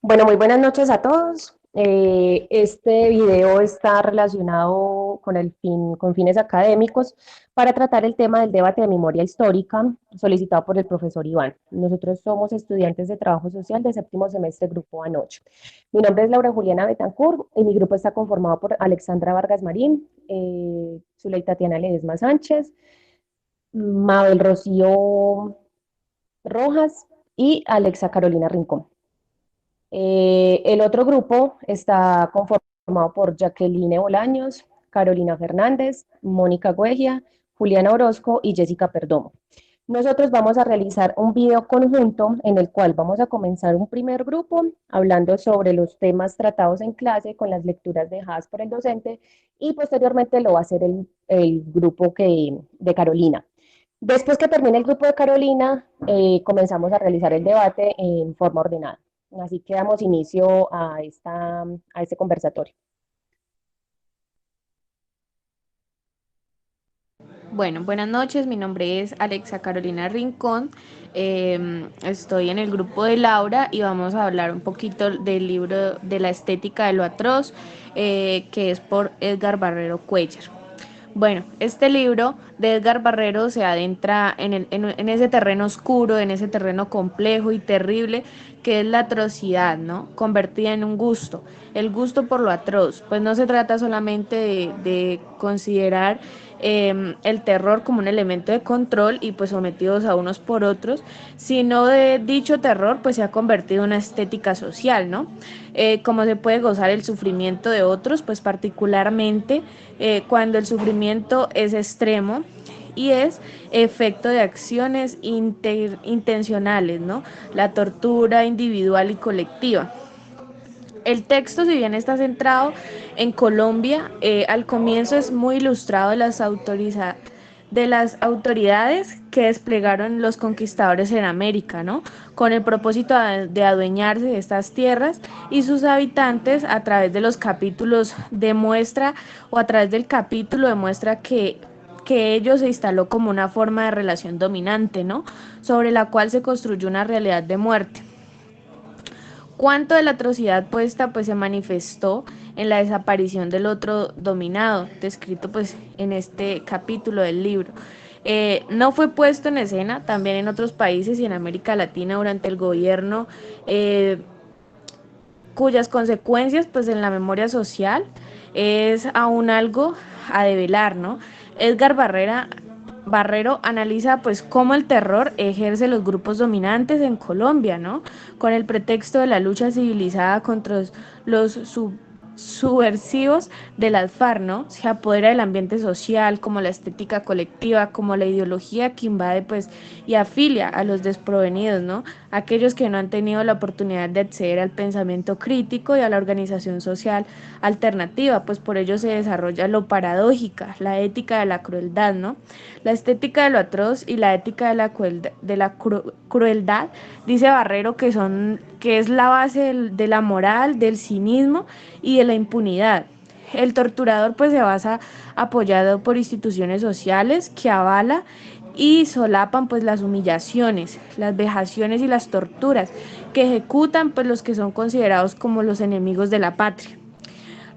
Bueno, muy buenas noches a todos. Este video está relacionado con fines académicos para tratar el tema del debate de memoria histórica solicitado por el profesor Iván. Nosotros somos estudiantes de trabajo social de séptimo semestre Grupo A8. Mi nombre es Laura Juliana Betancourt y mi grupo está conformado por Alexandra Vargas Marín, Zuley Tatiana Ledesma Sánchez, Mabel Rocío Rojas y Alexa Carolina Rincón. El otro grupo está conformado por Jacqueline Bolaños, Carolina Fernández, Mónica Guegia, Juliana Orozco y Jessica Perdomo. Nosotros vamos a realizar un video conjunto en el cual vamos a comenzar un primer grupo hablando sobre los temas tratados en clase con las lecturas dejadas por el docente y posteriormente lo va a hacer el grupo de Carolina. Después que termine el grupo de Carolina, comenzamos a realizar el debate en forma ordenada. Así que damos inicio a este conversatorio. Bueno, buenas noches, mi nombre es Alexa Carolina Rincón, estoy en el grupo de Laura y vamos a hablar un poquito del libro de la estética de lo atroz, que es por Edgar Barrero Cuéllar. Bueno, este libro de Edgar Barrero se adentra en ese terreno oscuro, en ese terreno complejo y terrible que es la atrocidad, ¿no? Convertida en un gusto, el gusto por lo atroz. Pues no se trata solamente de considerar el terror como un elemento de control y pues sometidos a unos por otros, sino de dicho terror pues se ha convertido en una estética social, ¿no? Como se puede gozar el sufrimiento de otros, pues particularmente cuando el sufrimiento es extremo y es efecto de acciones intencionales, ¿no? La tortura individual y colectiva. El texto, si bien está centrado en Colombia, al comienzo es muy ilustrado de las autoridades que desplegaron los conquistadores en América, ¿no? Con el propósito de adueñarse de estas tierras y sus habitantes a través de los capítulos demuestra o a través del capítulo demuestra que ello se instaló como una forma de relación dominante, ¿no? Sobre la cual se construyó una realidad de muerte. Cuánto de la atrocidad puesta pues se manifestó en la desaparición del otro dominado, descrito pues en este capítulo del libro. No fue puesto en escena también en otros países y en América Latina durante el gobierno, cuyas consecuencias pues en la memoria social es aún algo a develar, ¿no? Edgar Barrero analiza pues cómo el terror ejerce los grupos dominantes en Colombia, ¿no? Con el pretexto de la lucha civilizada contra los subversivos de las FARC, ¿no? Se apodera del ambiente social, como la estética colectiva, como la ideología que invade pues y afilia a los desprovenidos, ¿no? Aquellos que no han tenido la oportunidad de acceder al pensamiento crítico y a la organización social alternativa, pues por ello se desarrolla lo paradójica, la ética de la crueldad, ¿no? La estética de lo atroz y la ética de la crueldad, dice Barrero, que es la base de la moral, del cinismo y de la impunidad. El torturador pues se basa apoyado por instituciones sociales que avala y solapan pues las humillaciones, las vejaciones y las torturas que ejecutan pues los que son considerados como los enemigos de la patria.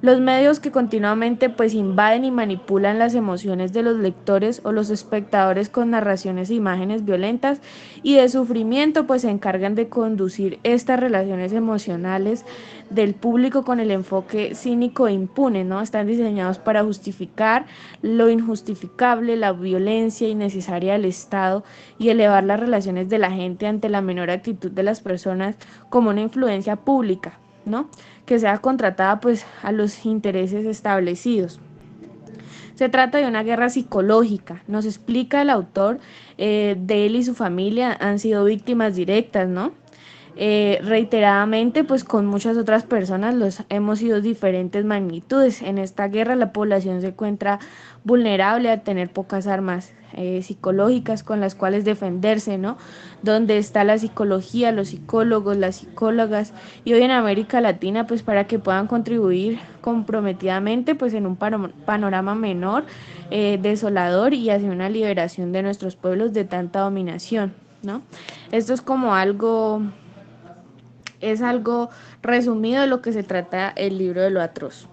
Los medios que continuamente pues invaden y manipulan las emociones de los lectores o los espectadores con narraciones e imágenes violentas y de sufrimiento pues se encargan de conducir estas relaciones emocionales del público con el enfoque cínico e impune, ¿no? Están diseñados para justificar lo injustificable, la violencia innecesaria del Estado y elevar las relaciones de la gente ante la menor actitud de las personas como una influencia pública, ¿no? Que sea contratada pues a los intereses establecidos. Se trata de una guerra psicológica, nos explica el autor, de él y su familia han sido víctimas directas, ¿no? Reiteradamente, pues con muchas otras personas los hemos sido diferentes magnitudes. En esta guerra la población se encuentra vulnerable a tener pocas armas psicológicas con las cuales defenderse, ¿no? Donde está la psicología, los psicólogos, las psicólogas y hoy en América Latina, pues para que puedan contribuir comprometidamente, pues en un panorama menor, desolador y hacia una liberación de nuestros pueblos de tanta dominación, ¿no? Esto es como algo Es algo resumido de lo que se trata el libro de lo atroz.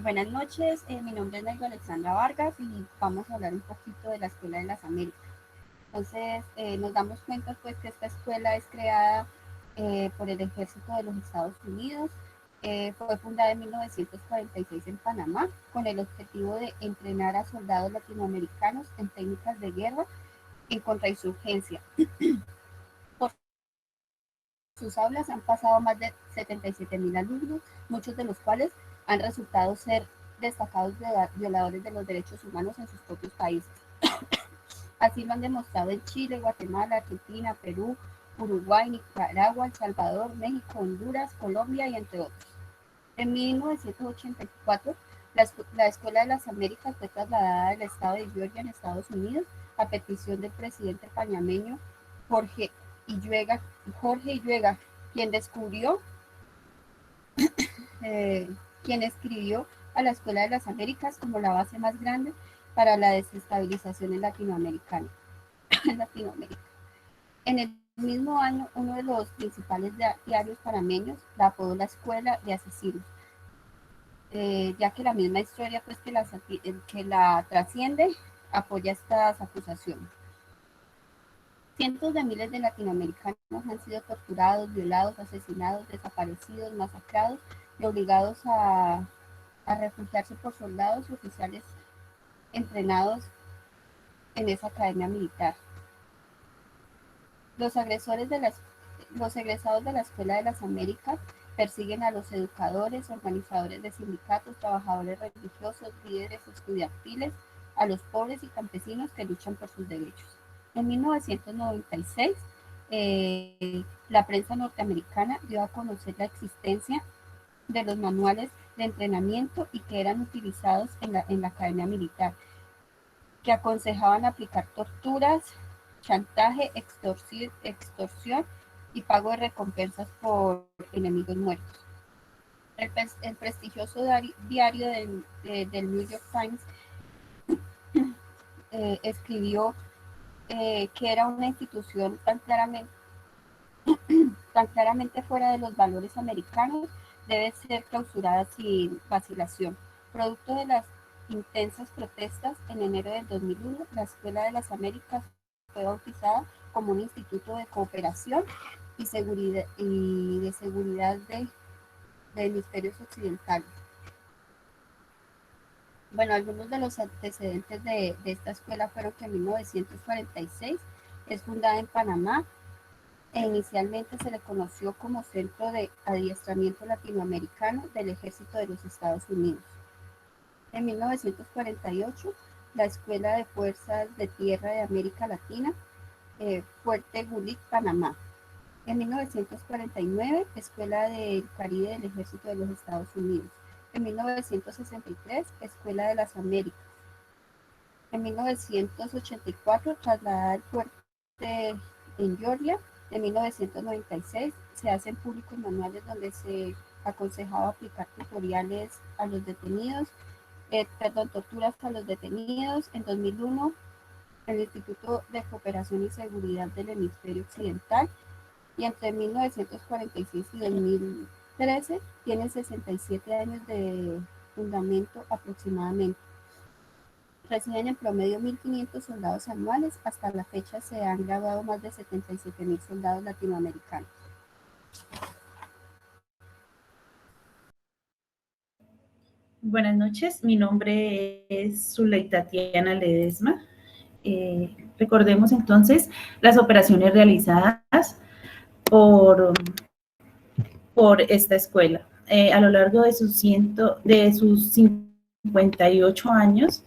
Buenas noches, mi nombre es Naigo Alexandra Vargas y vamos a hablar un poquito de la Escuela de las Américas. Entonces, nos damos cuenta pues que esta escuela es creada por el Ejército de los Estados Unidos. Fue fundada en 1946 en Panamá con el objetivo de entrenar a soldados latinoamericanos en técnicas de guerra en contrainsurgencia. Por sus aulas han pasado más de 77.000 alumnos, muchos de los cuales han resultado ser destacados violadores de los derechos humanos en sus propios países. Así lo han demostrado en Chile, Guatemala, Argentina, Perú, Uruguay, Nicaragua, El Salvador, México, Honduras, Colombia y entre otros. En 1984, la Escuela de las Américas fue trasladada al estado de Georgia en Estados Unidos a petición del presidente panameño Jorge Illuega, quien escribió a la Escuela de las Américas como la base más grande para la desestabilización en Latinoamérica. En el mismo año, uno de los principales diarios panameños la apodó la Escuela de Asesinos, ya que la misma historia pues, que la trasciende apoya estas acusaciones. Cientos de miles de latinoamericanos han sido torturados, violados, asesinados, desaparecidos, masacrados y obligados a refugiarse por soldados y oficiales entrenados en esa academia militar. Los egresados de la Escuela de las Américas persiguen a los educadores, organizadores de sindicatos, trabajadores religiosos, líderes estudiantiles, a los pobres y campesinos que luchan por sus derechos. En 1996, la prensa norteamericana dio a conocer la existencia de los manuales de entrenamiento y que eran utilizados en la academia militar, que aconsejaban aplicar torturas, chantaje, extorsión y pago de recompensas por enemigos muertos. El prestigioso diario del New York Times escribió que era una institución tan claramente fuera de los valores americanos, debe ser clausurada sin vacilación. Producto de las intensas protestas, en enero del 2001, la Escuela de las Américas fue bautizada como un instituto de cooperación y de seguridad de hemisferios occidentales. Bueno, algunos de los antecedentes de esta escuela fueron que en 1946 es fundada en Panamá e inicialmente se le conoció como Centro de Adiestramiento Latinoamericano del Ejército de los Estados Unidos. En 1948, la Escuela de Fuerzas de Tierra de América Latina, Fuerte Gulick, Panamá. En 1949, Escuela del Caribe del Ejército de los Estados Unidos. En 1963, Escuela de las Américas. En 1984, trasladada al fuerte en Georgia. En 1996, se hacen públicos manuales donde se aconsejaba aplicar tutoriales a los detenidos, torturas a los detenidos. En 2001, el Instituto de Cooperación y Seguridad del Hemisferio Occidental. Y entre 1946 y 2013 tiene 67 años de fundamento aproximadamente. Reciben en promedio 1.500 soldados anuales. Hasta la fecha se han graduado más de 77.000 soldados latinoamericanos. Buenas noches, mi nombre es Zuley Tatiana Ledesma. Recordemos entonces las operaciones realizadas por esta escuela. A lo largo de sus 58 años,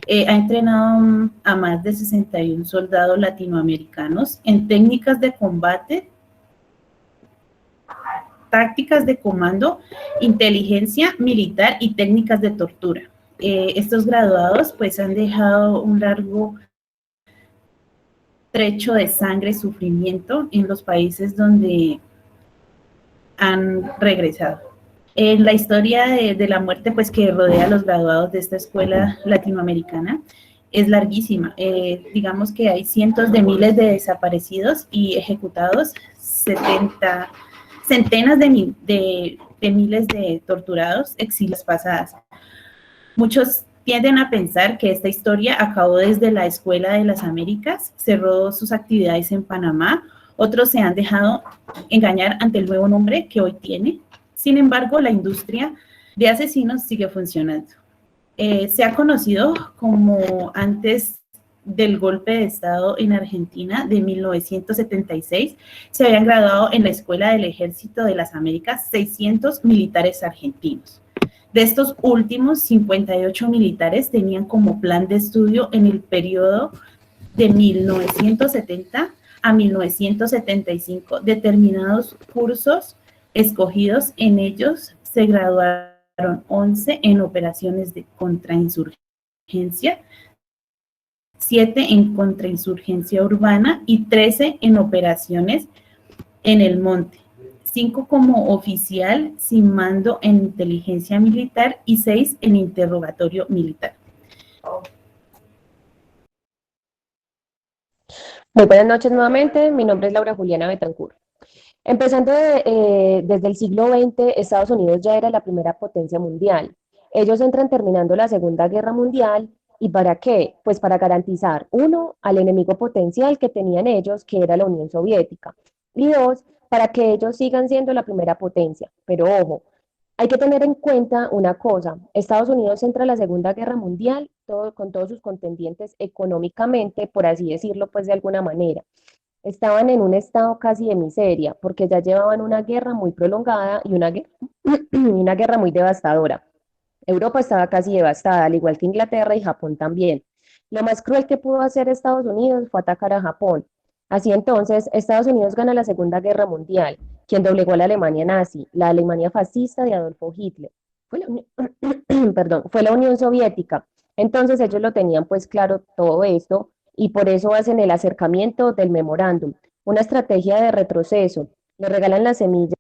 ha entrenado a más de 61 soldados latinoamericanos en técnicas de combate, tácticas de comando, inteligencia militar y técnicas de tortura. Estos graduados pues han dejado un largo trecho de sangre y sufrimiento en los países donde han regresado. En la historia de la muerte pues que rodea a los graduados de esta escuela latinoamericana, es larguísima. Digamos que hay cientos de miles de desaparecidos y ejecutados, centenas de miles de torturados, exilios pasadas. Muchos tienden a pensar que esta historia acabó desde la Escuela de las Américas, cerró sus actividades en Panamá, otros se han dejado engañar ante el nuevo nombre que hoy tiene. Sin embargo, la industria de asesinos sigue funcionando. Se ha conocido como antes del golpe de Estado en Argentina de 1976, se habían graduado en la Escuela del Ejército de las Américas 600 militares argentinos. De estos últimos, 58 militares tenían como plan de estudio en el periodo de 1970 a 1975 determinados cursos escogidos. En ellos se graduaron 11 en operaciones de contrainsurgencia, 7 en contrainsurgencia urbana y 13 en operaciones en el monte, 5 como oficial sin mando en inteligencia militar y 6 en interrogatorio militar. Muy buenas noches nuevamente, mi nombre es Laura Juliana Betancourt. Empezando desde el siglo XX, Estados Unidos ya era la primera potencia mundial. Ellos entran terminando la Segunda Guerra Mundial. ¿Y para qué? Pues para garantizar, uno, al enemigo potencial que tenían ellos, que era la Unión Soviética. Y dos, para que ellos sigan siendo la primera potencia. Pero ojo, hay que tener en cuenta una cosa, Estados Unidos entra a la Segunda Guerra Mundial con todos sus contendientes económicamente, por así decirlo, pues de alguna manera. Estaban en un estado casi de miseria, porque ya llevaban una guerra muy prolongada y una guerra muy devastadora. Europa estaba casi devastada, al igual que Inglaterra y Japón también. Lo más cruel que pudo hacer Estados Unidos fue atacar a Japón. Así entonces, Estados Unidos gana la Segunda Guerra Mundial, quien doblegó a la Alemania nazi, la Alemania fascista de Adolfo Hitler. Fue la Unión Soviética. Entonces ellos lo tenían pues claro todo esto y por eso hacen el acercamiento del memorándum, una estrategia de retroceso. Le regalan la semilla.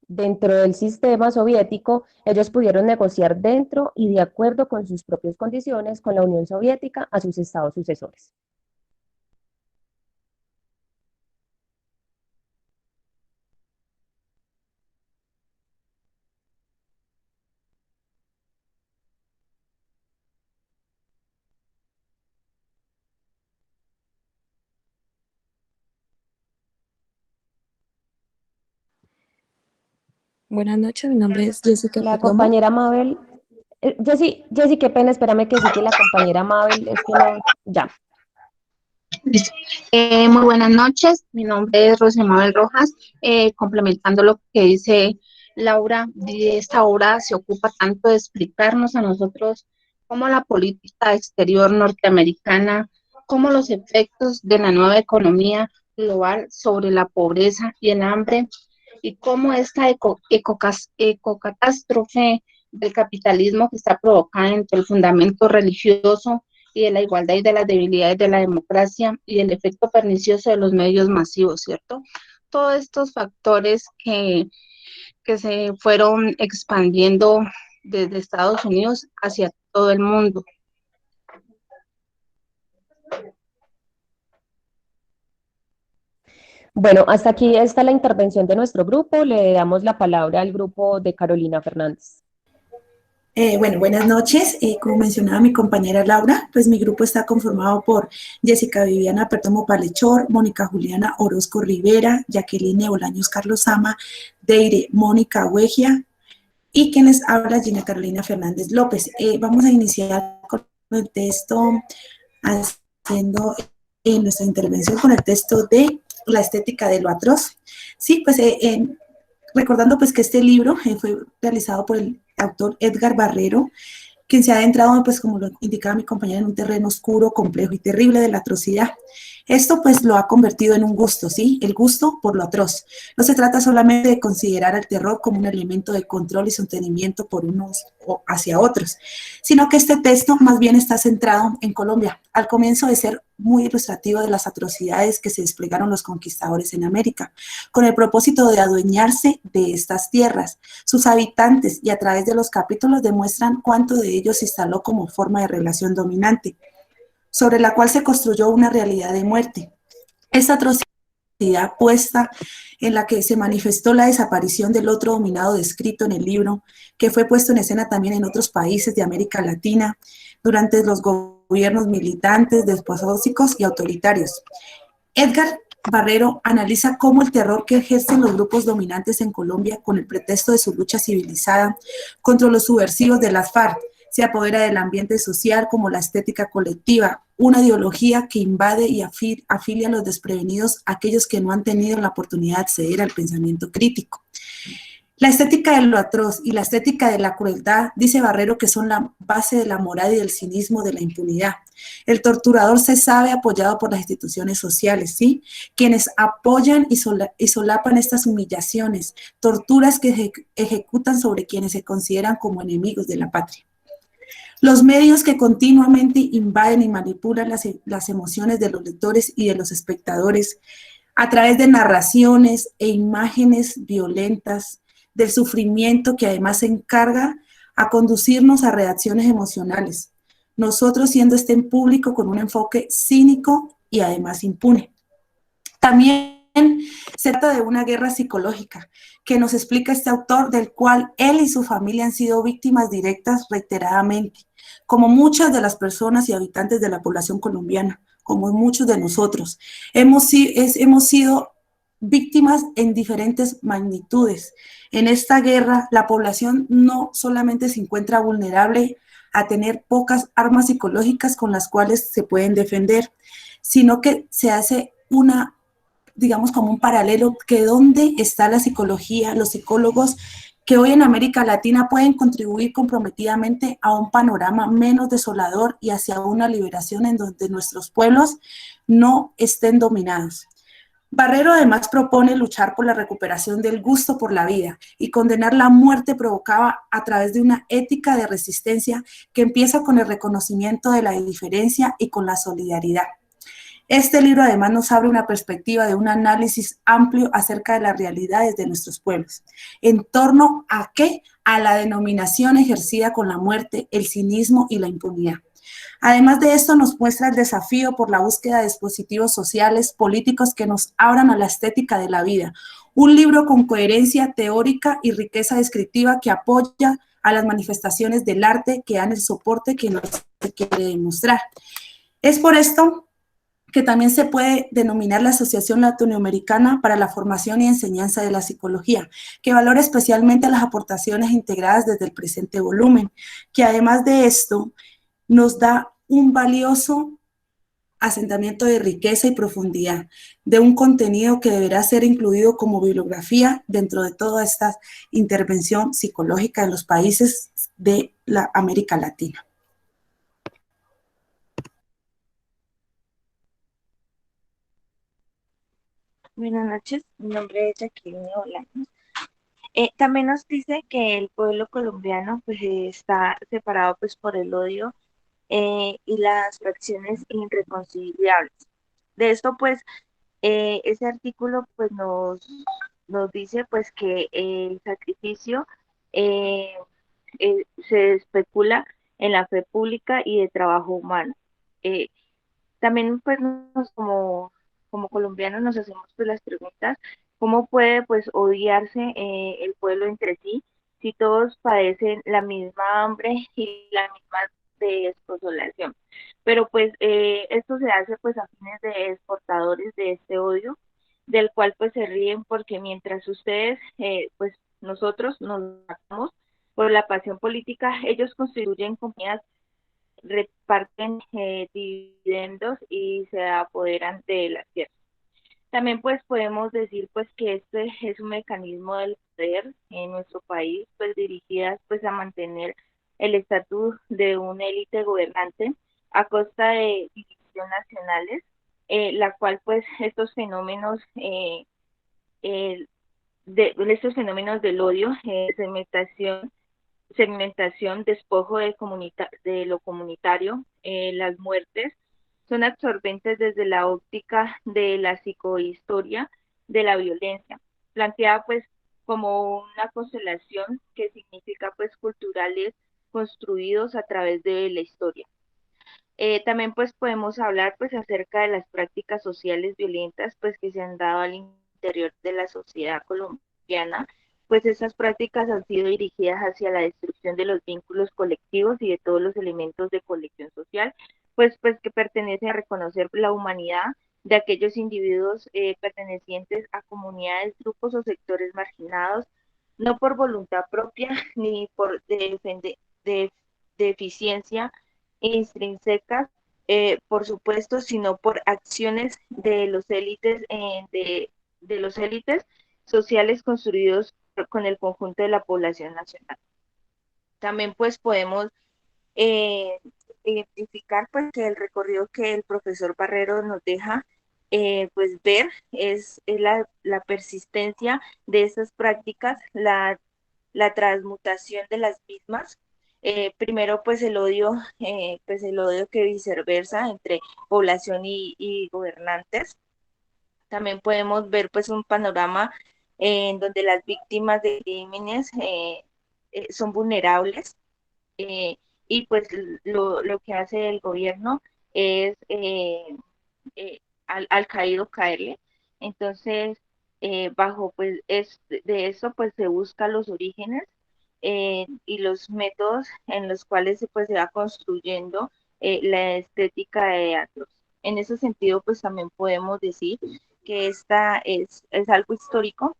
Dentro del sistema soviético, ellos pudieron negociar dentro y de acuerdo con sus propias condiciones con la Unión Soviética a sus estados sucesores. Buenas noches, mi nombre es Jessica La Perdomo. compañera Mabel, Jessy, qué pena, espérame que sí que la compañera Mabel, es que no, ya. Listo. Muy buenas noches, mi nombre es Rosemabel Rojas, complementando lo que dice Laura, de esta obra se ocupa tanto de explicarnos a nosotros cómo la política exterior norteamericana, cómo los efectos de la nueva economía global sobre la pobreza y el hambre, y cómo esta ecocatástrofe del capitalismo que está provocada entre el fundamento religioso y de la igualdad y de las debilidades de la democracia y el efecto pernicioso de los medios masivos, ¿cierto? Todos estos factores que se fueron expandiendo desde Estados Unidos hacia todo el mundo. Bueno, hasta aquí está la intervención de nuestro grupo. Le damos la palabra al grupo de Carolina Fernández. Buenas noches. Como mencionaba mi compañera Laura, pues mi grupo está conformado por Jessica Viviana Perdomo Palechor, Mónica Juliana Orozco Rivera, Jacqueline Bolaños Carlos Sama, Deire Mónica Huegia y quien les habla, Gina Carolina Fernández López. Vamos a iniciar con el texto, haciendo nuestra intervención con el texto de La estética de lo atroz. Sí, pues recordando pues que este libro fue realizado por el autor Edgar Barrero, quien se ha adentrado, pues como lo indicaba mi compañera, en un terreno oscuro, complejo y terrible de la atrocidad. Esto pues lo ha convertido en un gusto, ¿sí? El gusto por lo atroz. No se trata solamente de considerar al terror como un elemento de control y sostenimiento por unos o hacia otros, sino que este texto más bien está centrado en Colombia, al comienzo de ser muy ilustrativo de las atrocidades que se desplegaron los conquistadores en América, con el propósito de adueñarse de estas tierras. Sus habitantes y a través de los capítulos demuestran cuánto de ellos se instaló como forma de relación dominante, sobre la cual se construyó una realidad de muerte. Esta atrocidad puesta en la que se manifestó la desaparición del otro dominado descrito en el libro, que fue puesto en escena también en otros países de América Latina durante los gobiernos militantes, despóticos y autoritarios. Edgar Barrero analiza cómo el terror que ejercen los grupos dominantes en Colombia con el pretexto de su lucha civilizada contra los subversivos de las FARC se apodera del ambiente social como la estética colectiva, una ideología que invade y afilia a los desprevenidos, aquellos que no han tenido la oportunidad de acceder al pensamiento crítico. La estética de lo atroz y la estética de la crueldad, dice Barrero, que son la base de la moral y del cinismo de la impunidad. El torturador se sabe apoyado por las instituciones sociales, ¿sí? Quienes apoyan y solapan estas humillaciones, torturas que ejecutan sobre quienes se consideran como enemigos de la patria. Los medios que continuamente invaden y manipulan las emociones de los lectores y de los espectadores a través de narraciones e imágenes violentas, del sufrimiento que además se encarga a conducirnos a reacciones emocionales, nosotros siendo este en público con un enfoque cínico y además impune. También se trata de una guerra psicológica que nos explica este autor, del cual él y su familia han sido víctimas directas reiteradamente, como muchas de las personas y habitantes de la población colombiana, como muchos de nosotros. Hemos sido víctimas en diferentes magnitudes. En esta guerra, la población no solamente se encuentra vulnerable a tener pocas armas psicológicas con las cuales se pueden defender, sino que se hace digamos, como un paralelo, que dónde está la psicología, los psicólogos que hoy en América Latina pueden contribuir comprometidamente a un panorama menos desolador y hacia una liberación en donde nuestros pueblos no estén dominados. Barrero además propone luchar por la recuperación del gusto por la vida y condenar la muerte provocada a través de una ética de resistencia que empieza con el reconocimiento de la diferencia y con la solidaridad. Este libro además nos abre una perspectiva de un análisis amplio acerca de las realidades de nuestros pueblos. ¿En torno a qué? A la denominación ejercida con la muerte, el cinismo y la impunidad. Además de esto, nos muestra el desafío por la búsqueda de dispositivos sociales, políticos que nos abran a la estética de la vida. Un libro con coherencia teórica y riqueza descriptiva que apoya a las manifestaciones del arte que dan el soporte que nos quiere demostrar. Es por esto que también se puede denominar la Asociación Latinoamericana para la Formación y Enseñanza de la Psicología, que valora especialmente las aportaciones integradas desde el presente volumen, que además de esto nos da un valioso asentamiento de riqueza y profundidad, de un contenido que deberá ser incluido como bibliografía dentro de toda esta intervención psicológica en los países de la América Latina. Buenas noches, mi nombre es Jacqueline Bolaños. También nos dice que el pueblo colombiano pues está separado pues por el odio y las fracciones irreconciliables. De esto pues ese artículo pues nos dice pues que el sacrificio eh, se especula en la fe pública y de trabajo humano. Eh, También pues como colombianos nos hacemos pues las preguntas, ¿cómo puede pues odiarse el pueblo entre sí si todos padecen la misma hambre y la misma desconsolación? Pero pues esto se hace pues a fines de exportadores de este odio, del cual pues se ríen porque mientras ustedes pues nosotros nos matamos por la pasión política, ellos constituyen compañías, reparten dividendos y se apoderan de las tierras. También pues podemos decir pues que este es un mecanismo del poder en nuestro país, pues dirigidas pues a mantener el estatus de una élite gobernante a costa de divisiones nacionales la cual pues estos fenómenos del odio, segmentación, despojo de lo comunitario, las muertes, son absorbentes desde la óptica de la psicohistoria de la violencia, planteada pues como una constelación que significa pues culturales construidos a través de la historia. También pues podemos hablar pues acerca de las prácticas sociales violentas pues que se han dado al interior de la sociedad colombiana, pues esas prácticas han sido dirigidas hacia la destrucción de los vínculos colectivos y de todos los elementos de colección social, pues que pertenecen a reconocer la humanidad de aquellos individuos pertenecientes a comunidades, grupos o sectores marginados, no por voluntad propia ni por de deficiencia intrínsecas, por supuesto, sino por acciones de los élites sociales construidos con el conjunto de la población nacional. También pues podemos eh, identificar pues que el recorrido que el profesor Barrero nos deja pues ver es la persistencia de esas prácticas, la transmutación de las mismas. Primero pues el odio que viceversa entre población y gobernantes. También podemos ver pues un panorama en donde las víctimas de crímenes son vulnerables, eh, y pues lo que hace el gobierno es al caído caerle. Entonces, bajo pues de eso pues se busca los orígenes y los métodos en los cuales pues se va construyendo la estética de Atlas. En ese sentido, pues también podemos decir que esta es algo histórico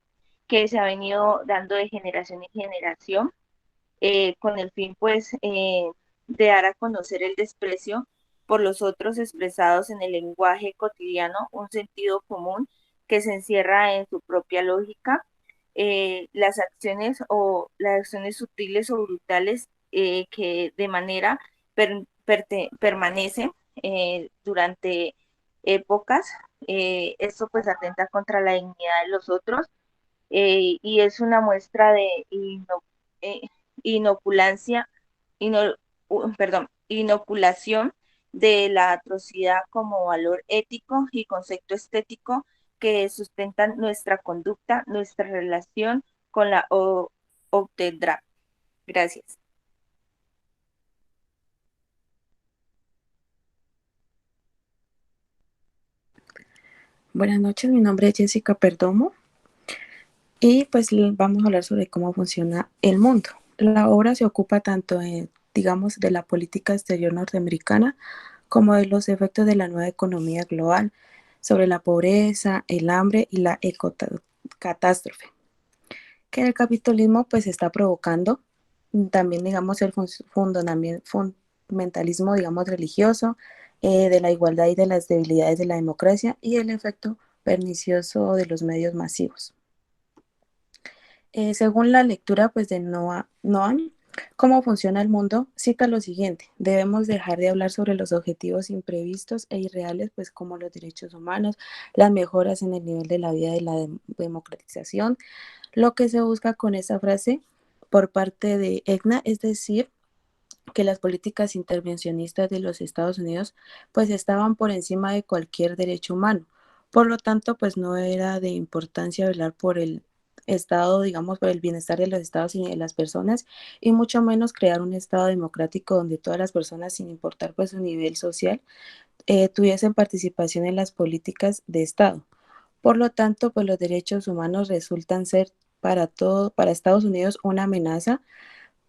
que se ha venido dando de generación en generación, con el fin pues de dar a conocer el desprecio por los otros expresados en el lenguaje cotidiano, un sentido común que se encierra en su propia lógica. Las acciones sutiles o brutales que de manera permanecen durante épocas. Esto pues atenta contra la dignidad de los otros, y es una muestra de eh, inoculancia, ino- inoculación de la atrocidad como valor ético y concepto estético que sustentan nuestra conducta, nuestra relación con la obtendrá. Gracias. Buenas noches, mi nombre es Jessica Perdomo y pues vamos a hablar sobre cómo funciona el mundo. La obra se ocupa tanto, digamos, de la política exterior norteamericana como de los efectos de la nueva economía global sobre la pobreza, el hambre y la ecocatástrofe, que el capitalismo pues está provocando. También, digamos, el fundamentalismo, digamos, religioso, de la igualdad y de las debilidades de la democracia y el efecto pernicioso de los medios masivos. Según la lectura pues, de Noam, ¿cómo funciona el mundo? Cita lo siguiente: debemos dejar de hablar sobre los objetivos imprevistos e irreales, pues como los derechos humanos, las mejoras en el nivel de la vida y la democratización. Lo que se busca con esa frase por parte de EGNA es decir, que las políticas intervencionistas de los Estados Unidos pues estaban por encima de cualquier derecho humano. Por lo tanto, pues no era de importancia velar por el Estado, digamos, por el bienestar de los Estados y de las personas, y mucho menos crear un Estado democrático donde todas las personas, sin importar pues su nivel social, tuviesen participación en las políticas de Estado. Por lo tanto, pues los derechos humanos resultan ser para Estados Unidos una amenaza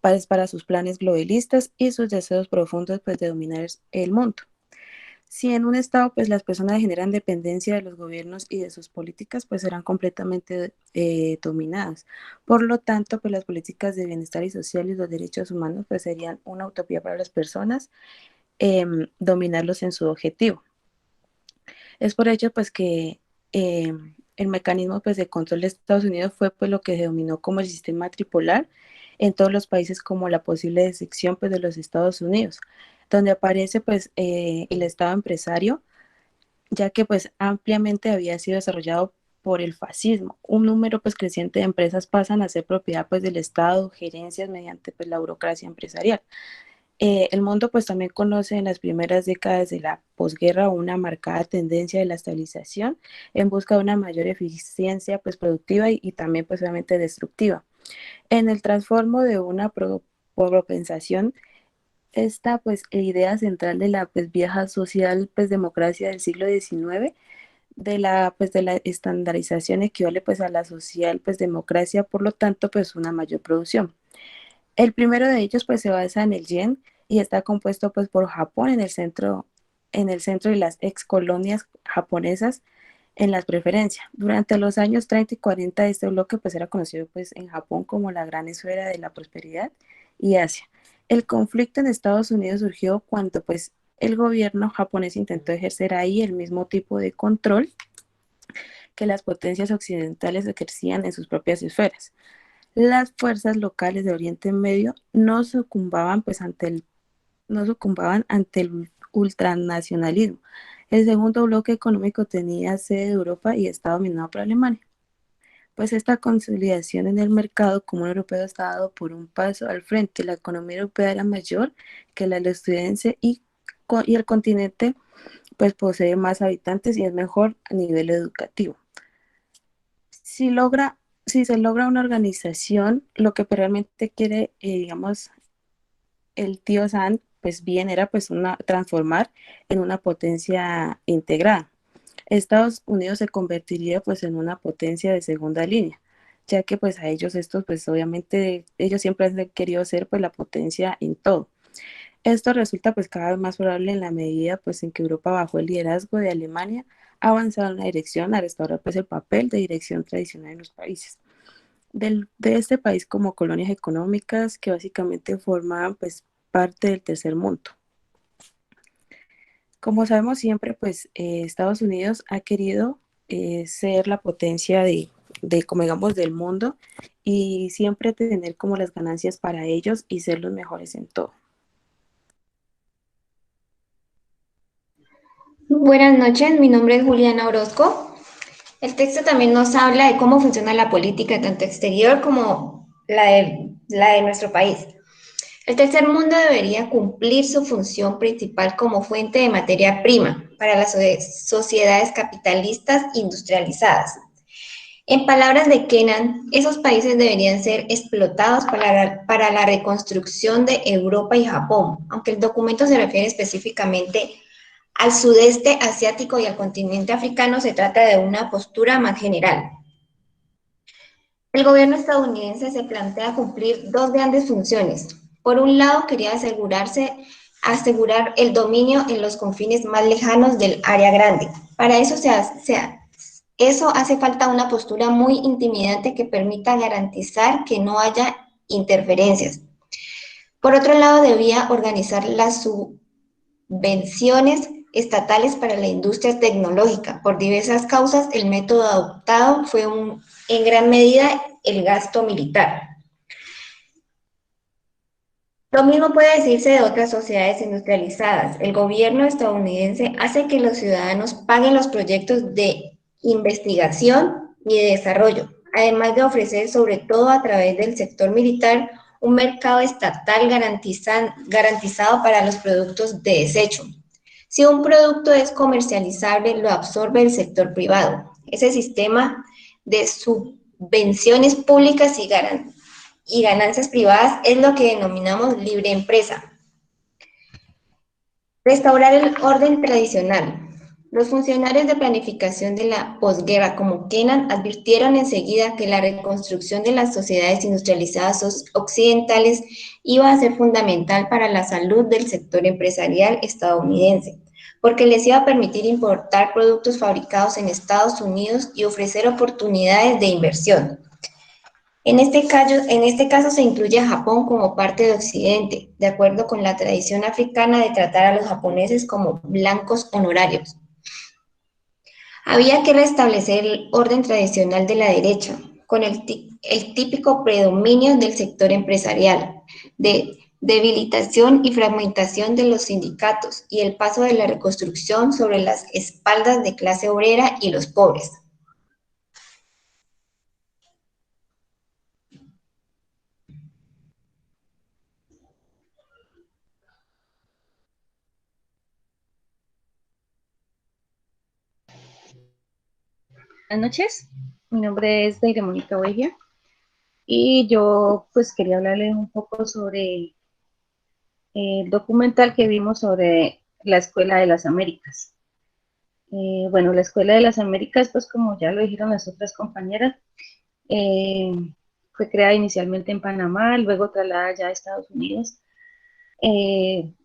para sus planes globalistas y sus deseos profundos pues, de dominar el mundo. Si en un Estado pues, las personas generan dependencia de los gobiernos y de sus políticas, pues serán completamente dominadas. Por lo tanto, pues las políticas de bienestar y social y los derechos humanos pues serían una utopía para las personas, dominarlos en su objetivo. Es por ello pues que el mecanismo pues, de control de Estados Unidos fue pues, lo que se denominó como el sistema tripolar en todos los países, como la posible sección pues, de los Estados Unidos, donde aparece pues, el Estado empresario, ya que pues ampliamente había sido desarrollado por el fascismo. Un número pues creciente de empresas pasan a ser propiedad pues del Estado, gerencias mediante pues la burocracia empresarial. El mundo pues también conoce en las primeras décadas de la posguerra una marcada tendencia de la estabilización en busca de una mayor eficiencia pues productiva y también pues obviamente destructiva. En el transformo de una propensación, esta pues idea central de la pues vieja social pues democracia del siglo XIX, de la estandarización equivale pues a la social pues democracia, por lo tanto pues una mayor producción. El primero de ellos pues se basa en el yen y está compuesto pues por Japón en el centro y las ex colonias japonesas en las preferencias. Durante los años 30 y 40 este bloque pues era conocido pues en Japón como la gran esfera de la prosperidad y Asia. El conflicto en Estados Unidos surgió cuando pues el gobierno japonés intentó ejercer ahí el mismo tipo de control que las potencias occidentales ejercían en sus propias esferas. Las fuerzas locales de Oriente Medio no sucumbaban ante el ultranacionalismo. El segundo bloque económico tenía sede de Europa y estaba dominado por Alemania. Pues esta consolidación en el mercado común europeo está dado por un paso al frente. La economía europea era mayor que la estadounidense y el continente pues posee más habitantes y es mejor a nivel educativo. Si logra, si se logra una organización, lo que realmente quiere, digamos, el tío San, pues bien, era pues transformar en una potencia integrada. Estados Unidos se convertiría pues en una potencia de segunda línea, ya que pues a ellos estos pues obviamente ellos siempre han querido ser pues la potencia en todo. Esto resulta pues cada vez más probable en la medida pues en que Europa bajo el liderazgo de Alemania ha avanzado en la dirección a restaurar pues el papel de dirección tradicional en los países. De este país como colonias económicas que básicamente formaban pues parte del tercer mundo. Como sabemos siempre, pues Estados Unidos ha querido ser la potencia como digamos, del mundo y siempre tener como las ganancias para ellos y ser los mejores en todo. Buenas noches, mi nombre es Juliana Orozco. El texto también nos habla de cómo funciona la política tanto exterior como la de nuestro país. El tercer mundo debería cumplir su función principal como fuente de materia prima para las sociedades capitalistas industrializadas. En palabras de Kennan, esos países deberían ser explotados para la reconstrucción de Europa y Japón, aunque el documento se refiere específicamente al sudeste asiático y al continente africano, se trata de una postura más general. El gobierno estadounidense se plantea cumplir dos grandes funciones. Por un lado, quería asegurar el dominio en los confines más lejanos del área grande. Para eso eso hace falta una postura muy intimidante que permita garantizar que no haya interferencias. Por otro lado, debía organizar las subvenciones estatales para la industria tecnológica. Por diversas causas, el método adoptado fue en gran medida el gasto militar. Lo mismo puede decirse de otras sociedades industrializadas. El gobierno estadounidense hace que los ciudadanos paguen los proyectos de investigación y de desarrollo, además de ofrecer, sobre todo a través del sector militar, un mercado estatal garantizado para los productos de desecho. Si un producto es comercializable, lo absorbe el sector privado. Ese sistema de subvenciones públicas y ganancias privadas es lo que denominamos libre empresa. Restaurar el orden tradicional. Los funcionarios de planificación de la posguerra, como Kennan, advirtieron enseguida que la reconstrucción de las sociedades industrializadas occidentales iba a ser fundamental para la salud del sector empresarial estadounidense, porque les iba a permitir importar productos fabricados en Estados Unidos y ofrecer oportunidades de inversión. En este caso se incluye a Japón como parte de Occidente, de acuerdo con la tradición africana de tratar a los japoneses como blancos honorarios. Había que restablecer el orden tradicional de la derecha, con el típico predominio del sector empresarial, de debilitación y fragmentación de los sindicatos y el paso de la reconstrucción sobre las espaldas de clase obrera y los pobres. Buenas noches, mi nombre es Deire Mónica Huegia y yo pues quería hablarles un poco sobre el documental que vimos sobre la Escuela de las Américas. Bueno, la Escuela de las Américas, pues como ya lo dijeron las otras compañeras, eh, fue creada inicialmente en Panamá, luego trasladada ya a Estados Unidos.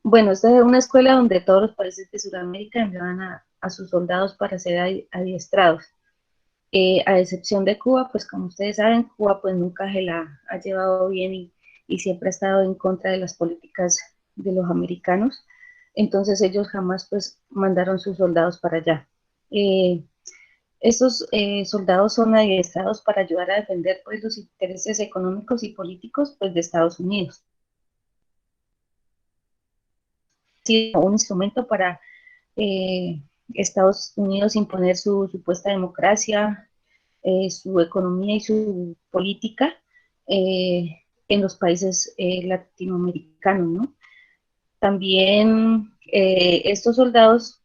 Bueno, esta es una escuela donde todos los países de Sudamérica enviaban a sus soldados para ser adiestrados. A excepción de Cuba, pues como ustedes saben, Cuba pues nunca se la ha llevado bien y siempre ha estado en contra de las políticas de los americanos. Entonces ellos jamás pues mandaron sus soldados para allá. Estos soldados son adiestrados para ayudar a defender pues los intereses económicos y políticos pues de Estados Unidos. Sido un instrumento para Estados Unidos imponer su supuesta democracia, su economía y su política en los países latinoamericanos, ¿no? También estos soldados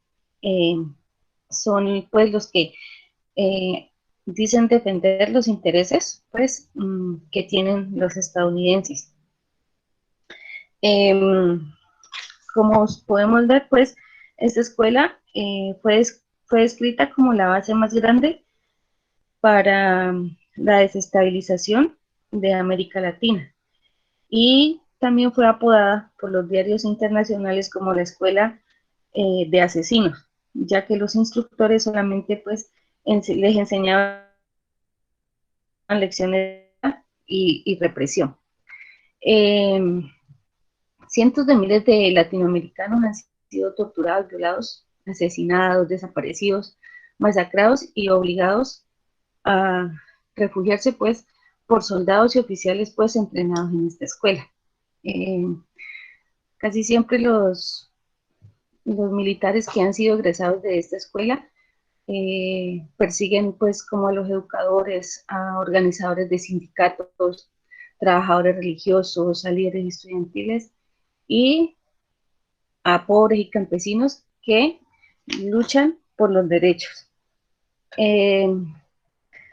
son pues los que dicen defender los intereses pues que tienen los estadounidenses. Como podemos ver, pues esta escuela fue descrita como la base más grande para la desestabilización de América Latina y también fue apodada por los diarios internacionales como la escuela de asesinos, ya que los instructores solamente pues les enseñaban lecciones y represión. Cientos de miles de latinoamericanos han sido torturados, violados, asesinados, desaparecidos, masacrados y obligados a refugiarse pues por soldados y oficiales pues entrenados en esta escuela. Casi siempre los militares que han sido egresados de esta escuela persiguen pues como a los educadores, a organizadores de sindicatos, trabajadores religiosos, a líderes estudiantiles y a pobres y campesinos que luchan por los derechos.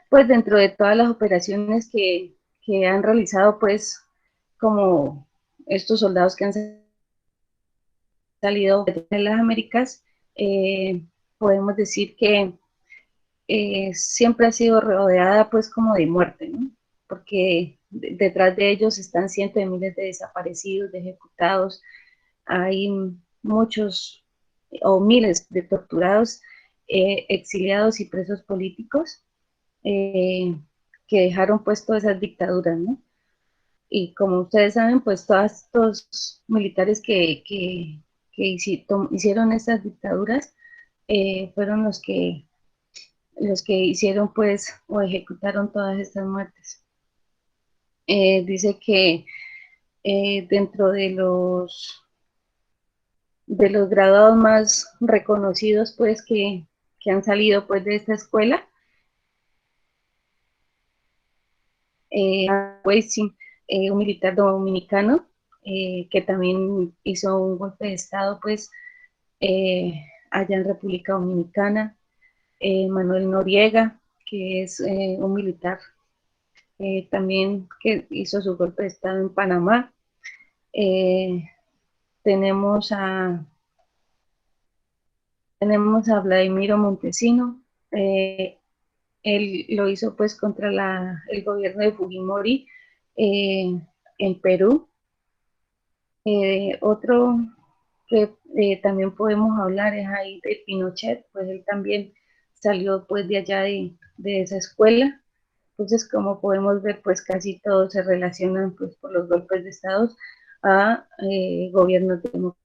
Pues dentro de todas las operaciones que han realizado, pues como estos soldados que han salido de las Américas, podemos decir que siempre ha sido rodeada pues como de muerte, ¿no? Porque detrás de ellos están cientos de miles de desaparecidos, de ejecutados, hay muchos o miles de torturados, exiliados y presos políticos que dejaron pues todas esas dictaduras, ¿no? Y como ustedes saben, pues todos estos militares que hicieron esas dictaduras fueron los que hicieron pues o ejecutaron todas estas muertes. Dice que dentro de los graduados más reconocidos pues que han salido pues de esta escuela, un militar dominicano que también hizo un golpe de estado pues allá en República Dominicana, Manuel Noriega, que es un militar también que hizo su golpe de estado en Panamá. Tenemos a Vladimiro Montesino, él lo hizo pues contra el gobierno de Fujimori en Perú. Otro que también podemos hablar es ahí de Pinochet, pues él también salió pues de allá de esa escuela. Entonces, como podemos ver, pues casi todos se relacionan pues por los golpes de estados a gobiernos democráticos.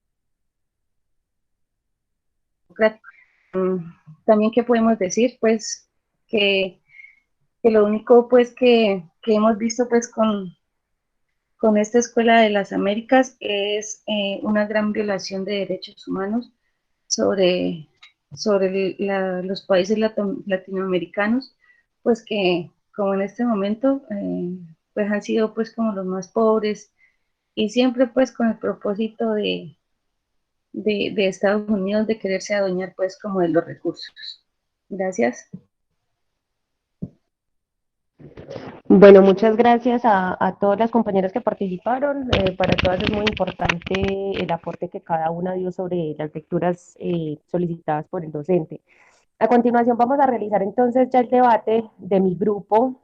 También que podemos decir pues que lo único pues que hemos visto pues con con esta Escuela de las Américas es una gran violación de derechos humanos sobre los países latinoamericanos, pues que como en este momento pues han sido pues como los más pobres y siempre pues con el propósito de Estados Unidos de quererse adueñar pues como de los recursos. Gracias. Bueno, muchas gracias a todas las compañeras que participaron. Para todas es muy importante el aporte que cada una dio sobre las lecturas solicitadas por el docente. A continuación vamos a realizar entonces ya el debate de mi grupo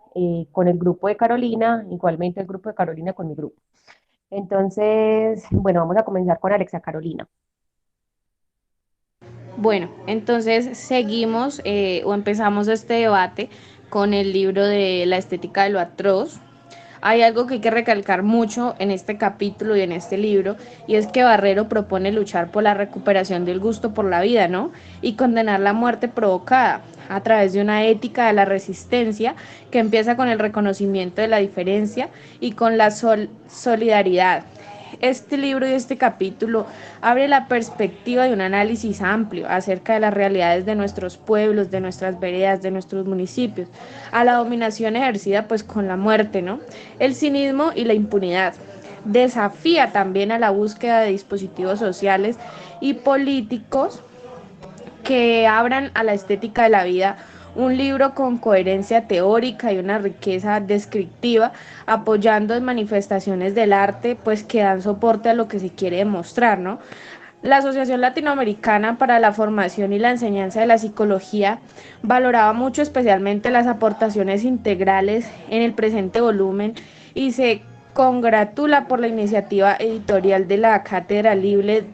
con el grupo de Carolina, igualmente el grupo de Carolina con mi grupo. Entonces, bueno, vamos a comenzar con Alexa Carolina. Bueno, entonces seguimos o empezamos este debate con el libro de La estética de lo atroz. Hay algo que hay que recalcar mucho en este capítulo y en este libro, y es que Barrero propone luchar por la recuperación del gusto por la vida, ¿no? Y condenar la muerte provocada a través de una ética de la resistencia que empieza con el reconocimiento de la diferencia y con la solidaridad. Este libro y este capítulo abre la perspectiva de un análisis amplio acerca de las realidades de nuestros pueblos, de nuestras veredas, de nuestros municipios, a la dominación ejercida pues con la muerte, ¿no? El cinismo y la impunidad. Desafía también a la búsqueda de dispositivos sociales y políticos que abran a la estética de la vida un libro con coherencia teórica y una riqueza descriptiva, apoyando en manifestaciones del arte, pues que dan soporte a lo que se quiere demostrar, ¿no? La Asociación Latinoamericana para la Formación y la Enseñanza de la Psicología valoraba mucho especialmente las aportaciones integrales en el presente volumen y se congratula por la iniciativa editorial de la Cátedra Libre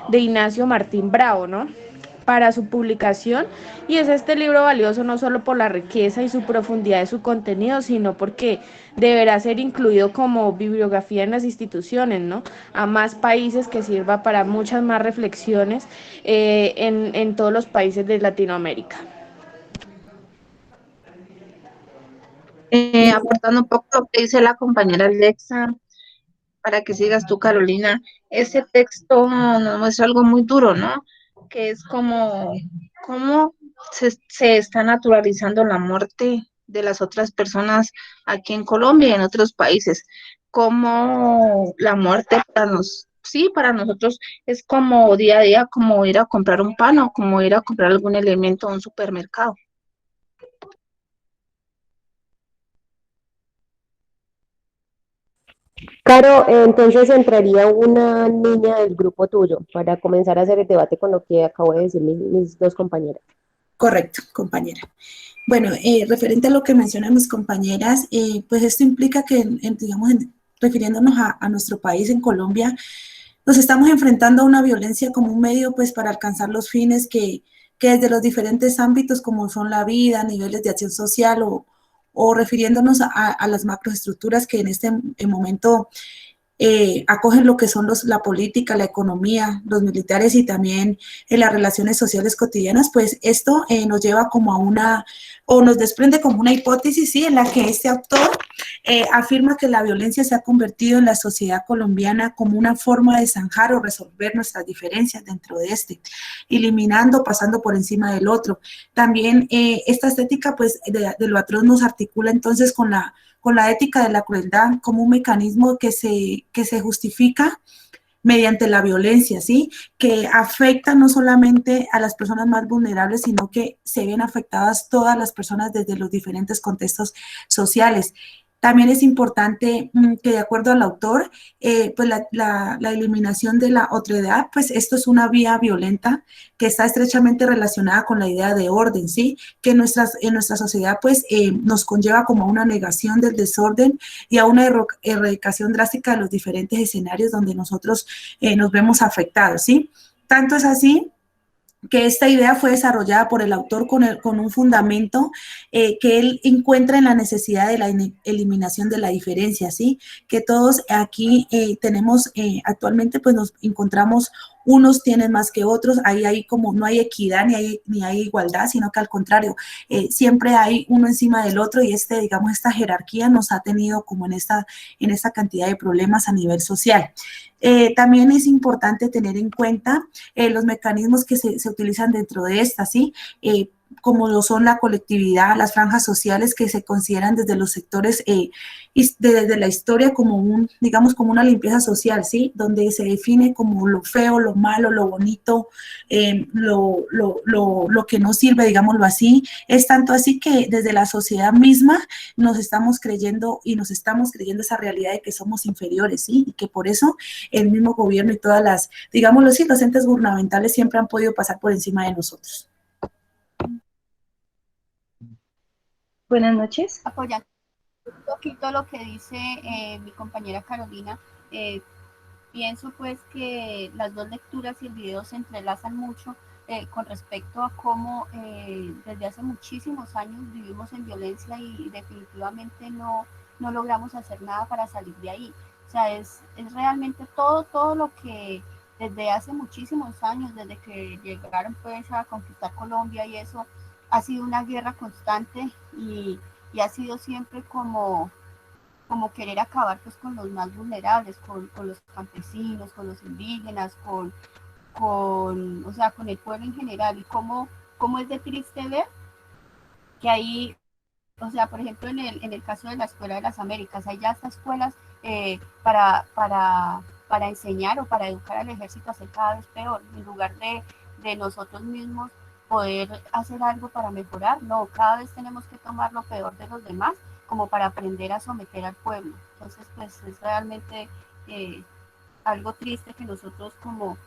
de Ignacio Martín Bravo, ¿no? Para su publicación, y es este libro valioso no solo por la riqueza y su profundidad de su contenido, sino porque deberá ser incluido como bibliografía en las instituciones, ¿no? A más países, que sirva para muchas más reflexiones en todos los países de Latinoamérica. Aportando un poco lo que dice la compañera Alexa, para que sigas tú, Carolina, ese texto nos muestra algo muy duro, ¿no? Que es como cómo se está naturalizando la muerte de las otras personas aquí en Colombia y en otros países. Cómo la muerte para nosotros es como día a día, como ir a comprar un pan o como ir a comprar algún elemento a un supermercado. Caro, entonces entraría una niña del grupo tuyo para comenzar a hacer el debate con lo que acabo de decir mis dos compañeras. Correcto, compañera. Bueno, referente a lo que mencionan mis compañeras, pues esto implica que, digamos, refiriéndonos a nuestro país, en Colombia, nos estamos enfrentando a una violencia como un medio pues para alcanzar los fines que desde los diferentes ámbitos como son la vida, niveles de acción social o refiriéndonos a las macroestructuras que en este momento acogen lo que son la política, la economía, los militares y también las relaciones sociales cotidianas, pues esto nos lleva como o nos desprende como una hipótesis, ¿sí? En la que este autor afirma que la violencia se ha convertido en la sociedad colombiana como una forma de zanjar o resolver nuestras diferencias dentro de eliminando, pasando por encima del otro. También esta estética, pues, de lo atroz nos articula entonces con la ética de la crueldad como un mecanismo que se justifica mediante la violencia, ¿sí? Que afecta no solamente a las personas más vulnerables, sino que se ven afectadas todas las personas desde los diferentes contextos sociales. También es importante que, de acuerdo al autor, pues la eliminación de la otredad, pues esto es una vía violenta que está estrechamente relacionada con la idea de orden, ¿sí? Que en nuestra sociedad, pues, nos conlleva como a una negación del desorden y a una erradicación drástica de los diferentes escenarios donde nosotros nos vemos afectados, ¿sí? Tanto es así que esta idea fue desarrollada por el autor con un fundamento que él encuentra en la necesidad de la eliminación de la diferencia, ¿sí? Que todos aquí tenemos, actualmente pues nos encontramos unos tienen más que otros, ahí hay como no hay equidad ni hay igualdad, sino que al contrario, siempre hay uno encima del otro y digamos, esta jerarquía nos ha tenido como en esta cantidad de problemas a nivel social. También es importante tener en cuenta los mecanismos que se utilizan dentro de esta, ¿sí? Como lo son la colectividad, las franjas sociales que se consideran desde los sectores y desde la historia como digamos, como una limpieza social, ¿sí? Donde se define como lo feo, lo malo, lo bonito, lo que no sirve, digámoslo así. Es tanto así que desde la sociedad misma nos estamos creyendo esa realidad de que somos inferiores, ¿sí? Y que por eso el mismo gobierno y todas las, digámoslo así, los entes gubernamentales siempre han podido pasar por encima de nosotros. Buenas noches. Apoyando un poquito lo que dice mi compañera Carolina, pienso pues que las dos lecturas y el video se entrelazan mucho con respecto a cómo desde hace muchísimos años vivimos en violencia y definitivamente no logramos hacer nada para salir de ahí. O sea, es realmente todo lo que desde hace muchísimos años, desde que llegaron pues a conquistar Colombia y eso, ha sido una guerra constante y ha sido siempre como querer acabar pues con los más vulnerables, con los campesinos, con los indígenas, o sea, con el pueblo en general. Y cómo es de triste ver que ahí, o sea, por ejemplo, en el caso de la Escuela de las Américas, hay ya estas escuelas para enseñar o para educar al ejército a ser cada vez peor, en lugar de nosotros mismos poder hacer algo para mejorar. No, cada vez tenemos que tomar lo peor de los demás como para aprender a someter al pueblo. Entonces, pues es realmente algo triste que nosotros como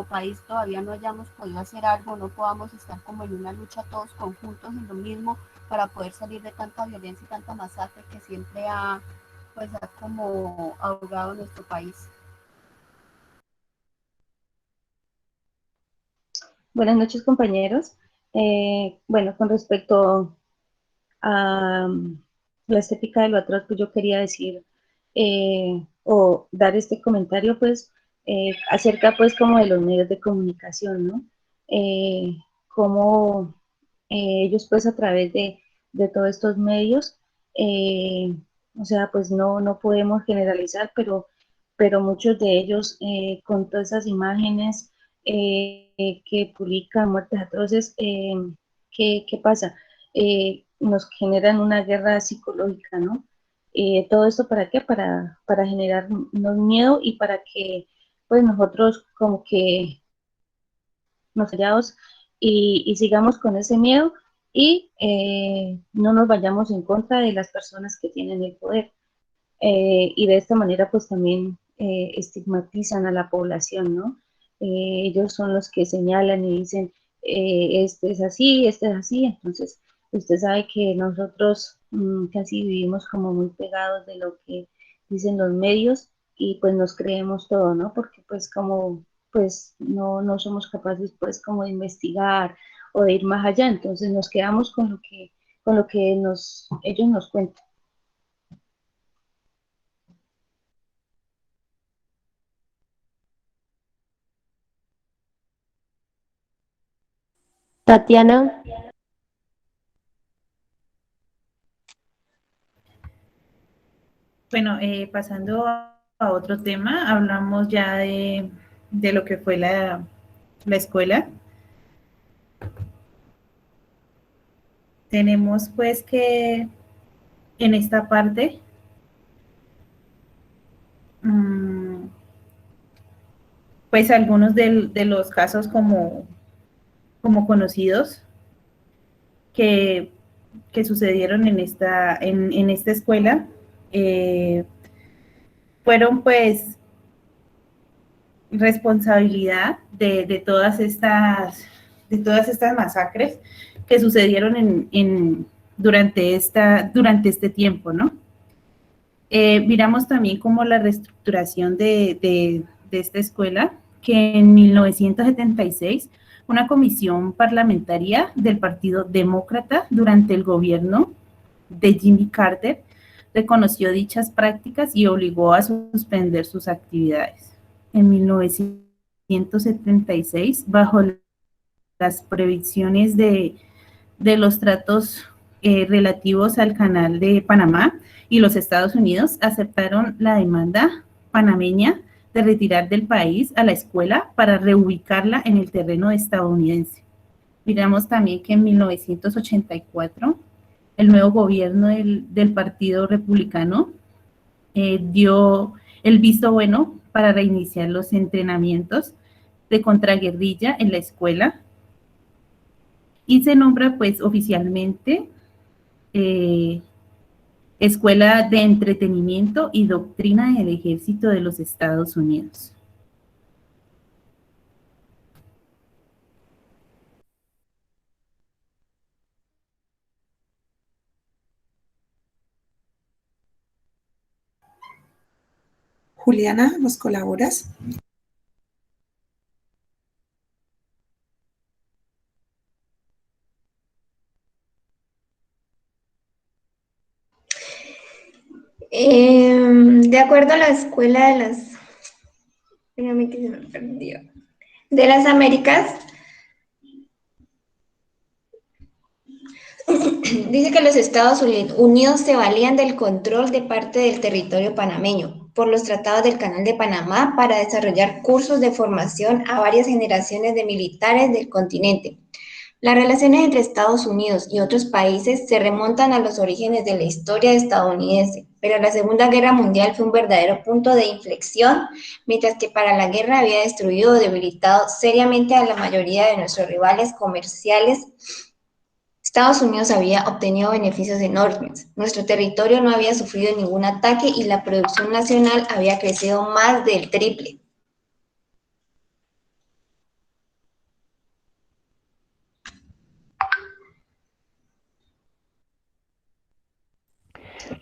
país todavía no hayamos podido hacer algo, no podamos estar como en una lucha todos conjuntos en lo mismo para poder salir de tanta violencia y tanta masacre que siempre ha como ahogado nuestro país. Buenas noches, compañeros. Bueno, con respecto a la estética de lo atroz, pues yo quería decir o dar este comentario, pues, acerca, pues, como de los medios de comunicación, ¿no? Cómo ellos, pues, a través de todos estos medios, o sea, pues, no podemos generalizar, pero muchos de ellos, con todas esas imágenes que publican muertes atroces, ¿qué pasa? Nos generan una guerra psicológica, ¿no? ¿Todo esto para qué? Para generarnos miedo y para que, pues, nosotros como que nos callados y sigamos con ese miedo y no nos vayamos en contra de las personas que tienen el poder. Y de esta manera, pues, también estigmatizan a la población, ¿no? Ellos son los que señalan y dicen, este es así, entonces usted sabe que nosotros casi vivimos como muy pegados de lo que dicen los medios y pues nos creemos todo, ¿no? Porque pues como pues no somos capaces pues como de investigar o de ir más allá, entonces nos quedamos con lo que ellos nos cuentan. Tatiana. Bueno, pasando a otro tema, hablamos ya de lo que fue la escuela. Tenemos pues que en esta parte pues algunos de los casos como conocidos que sucedieron en esta escuela fueron pues responsabilidad de todas estas masacres que sucedieron durante este tiempo, ¿no? Miramos también como la reestructuración de esta escuela, que en 1976 una comisión parlamentaria del Partido Demócrata durante el gobierno de Jimmy Carter reconoció dichas prácticas y obligó a suspender sus actividades. En 1980 1976, bajo las previsiones de los tratos relativos al Canal de Panamá, y los Estados Unidos aceptaron la demanda panameña de retirar del país a la escuela para reubicarla en el terreno estadounidense. Miramos también que en 1984 el nuevo gobierno del Partido Republicano dio el visto bueno para reiniciar los entrenamientos de contraguerrilla en la escuela, y se nombra pues oficialmente Escuela de Entretenimiento y Doctrina del Ejército de los Estados Unidos. Juliana, ¿nos colaboras? De acuerdo a la Escuela de las... Espérame que se me perdió. De las Américas, dice que los Estados Unidos se valían del control de parte del territorio panameño por los tratados del Canal de Panamá para desarrollar cursos de formación a varias generaciones de militares del continente. Las relaciones entre Estados Unidos y otros países se remontan a los orígenes de la historia estadounidense, pero la Segunda Guerra Mundial fue un verdadero punto de inflexión, mientras que para la guerra había destruido o debilitado seriamente a la mayoría de nuestros rivales comerciales. Estados Unidos había obtenido beneficios enormes, nuestro territorio no había sufrido ningún ataque y la producción nacional había crecido más del triple.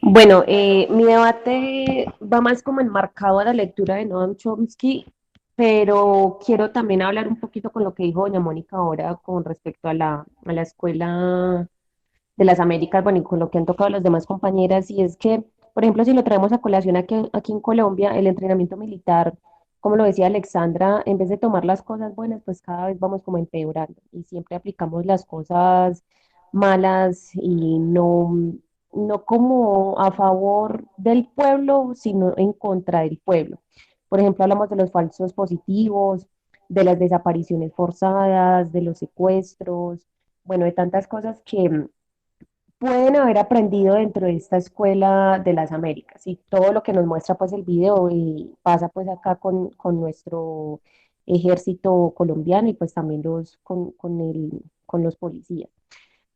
Bueno, mi debate va más como enmarcado a la lectura de Noam Chomsky, pero quiero también hablar un poquito con lo que dijo doña Mónica ahora con respecto a la Escuela de las Américas, bueno, y con lo que han tocado las demás compañeras, y es que, por ejemplo, si lo traemos a colación aquí en Colombia, el entrenamiento militar, como lo decía Alexandra, en vez de tomar las cosas buenas, pues cada vez vamos como empeorando y siempre aplicamos las cosas malas y no como a favor del pueblo, sino en contra del pueblo. Por ejemplo, hablamos de los falsos positivos, de las desapariciones forzadas, de los secuestros, bueno, de tantas cosas que pueden haber aprendido dentro de esta escuela de las Américas y todo lo que nos muestra pues el video y pasa pues acá con nuestro ejército colombiano y pues también con los policías.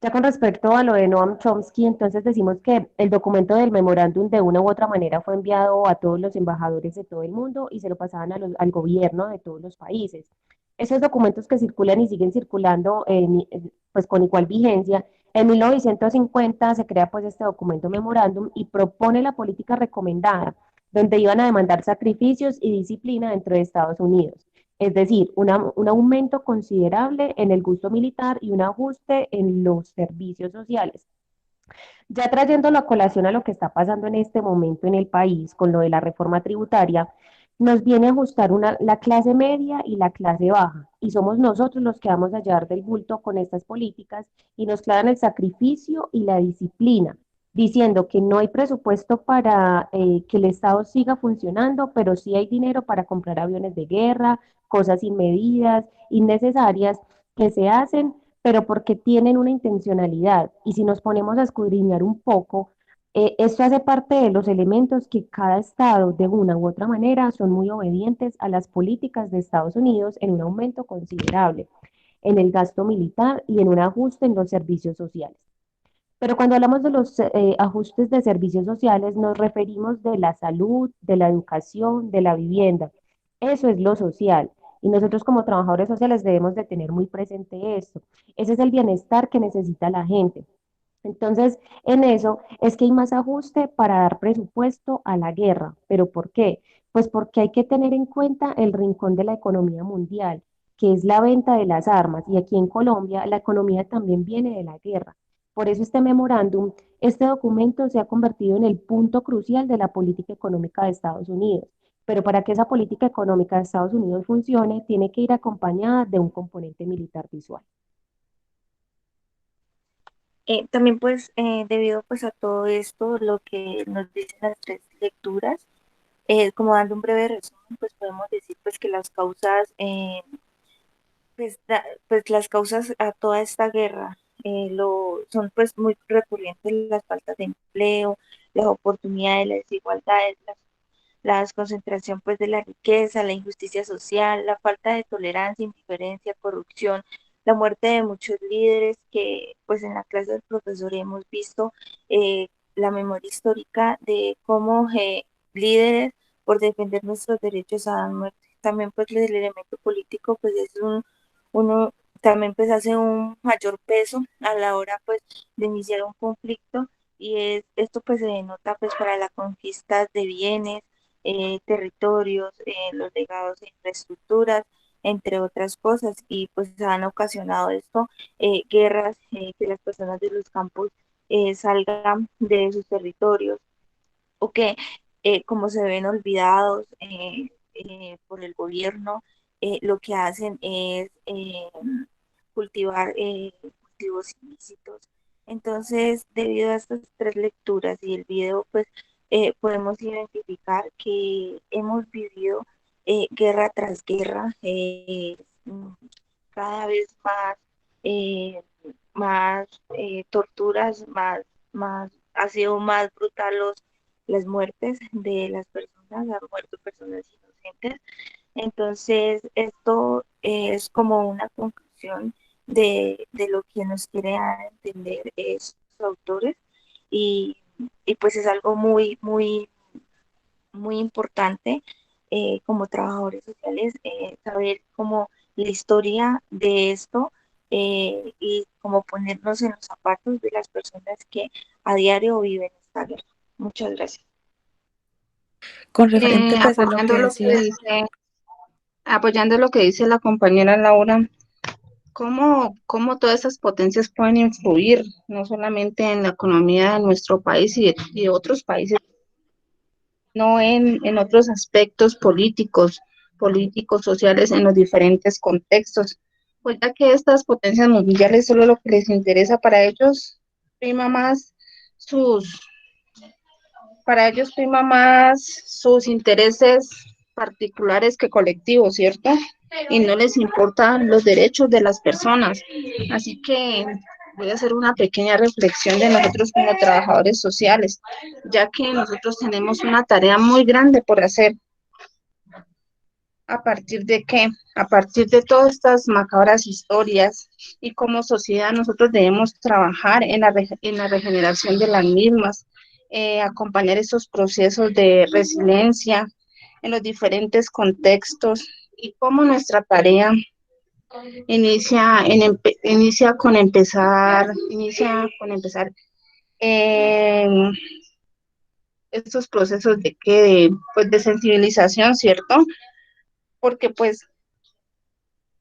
Ya con respecto a lo de Noam Chomsky, entonces decimos que el documento del memorándum de una u otra manera fue enviado a todos los embajadores de todo el mundo y se lo pasaban al gobierno de todos los países. Esos documentos que circulan y siguen circulando pues con igual vigencia, en 1950 se crea pues este documento memorándum y propone la política recomendada, donde iban a demandar sacrificios y disciplina dentro de Estados Unidos. Es decir, un aumento considerable en el gusto militar y un ajuste en los servicios sociales. Ya trayéndolo a colación a lo que está pasando en este momento en el país con lo de la reforma tributaria, nos viene a ajustar la clase media y la clase baja, y somos nosotros los que vamos a llevar del bulto con estas políticas y nos clavan el sacrificio y la disciplina, diciendo que no hay presupuesto para que el Estado siga funcionando, pero sí hay dinero para comprar aviones de guerra, cosas inmedidas, innecesarias, que se hacen pero porque tienen una intencionalidad. Y si nos ponemos a escudriñar un poco, esto hace parte de los elementos que cada estado, de una u otra manera, son muy obedientes a las políticas de Estados Unidos en un aumento considerable en el gasto militar y en un ajuste en los servicios sociales. Pero cuando hablamos de los ajustes de servicios sociales, nos referimos de la salud, de la educación, de la vivienda. Eso es lo social. Y nosotros como trabajadores sociales debemos de tener muy presente esto. Ese es el bienestar que necesita la gente. Entonces, en eso es que hay más ajuste para dar presupuesto a la guerra. ¿Pero por qué? Pues porque hay que tener en cuenta el rincón de la economía mundial, que es la venta de las armas. Y aquí en Colombia la economía también viene de la guerra. Por eso este memorándum, este documento se ha convertido en el punto crucial de la política económica de Estados Unidos, pero para que esa política económica de Estados Unidos funcione, tiene que ir acompañada de un componente militar visual. También pues debido pues a todo esto, lo que nos dicen las tres lecturas, como dando un breve resumen, pues podemos decir pues que las causas, pues las causas a toda esta guerra son pues muy recurrentes las faltas de empleo, las oportunidades, las desigualdades, la concentración pues de la riqueza, la injusticia social, la falta de tolerancia, indiferencia, corrupción, la muerte de muchos líderes que pues en la clase del profesor hemos visto la memoria histórica de cómo líderes por defender nuestros derechos han muerto. También pues el elemento político pues es uno también pues hace un mayor peso a la hora pues de iniciar un conflicto y esto pues se denota pues para la conquista de bienes, territorios, los legados de infraestructuras, entre otras cosas, y pues han ocasionado esto, guerras, que las personas de los campos salgan de sus territorios o que como se ven olvidados por el gobierno, lo que hacen es cultivar cultivos ilícitos. Entonces, debido a estas tres lecturas y el video, pues podemos identificar que hemos vivido guerra tras guerra, cada vez más, eh, más torturas, ha sido más brutal las muertes de las personas, han muerto personas inocentes. Entonces, esto es como una conclusión de lo que nos quieren dar a entender estos autores y, y pues es algo muy importante como trabajadores sociales saber como la historia de esto y como ponernos en los zapatos de las personas que a diario viven esta guerra. Muchas gracias. Con referente pues a lo Apoyando que lo que decía, dice, apoyando lo que dice la compañera Laura, ¿cómo todas esas potencias pueden influir no solamente en la economía de nuestro país y de otros países, no en otros aspectos políticos, sociales, en los diferentes contextos? Pues ya que estas potencias mundiales solo lo que les interesa para ellos prima más sus, para ellos prima más sus intereses particulares que colectivos, ¿cierto? Y no les importan los derechos de las personas. Así que voy a hacer una pequeña reflexión de nosotros como trabajadores sociales, ya que nosotros tenemos una tarea muy grande por hacer. ¿A partir de qué? A partir de todas estas macabras historias y como sociedad nosotros debemos trabajar en la regeneración de las mismas, acompañar esos procesos de resiliencia en los diferentes contextos y cómo nuestra tarea inicia con empezar en estos procesos pues, de sensibilización, ¿cierto? Porque pues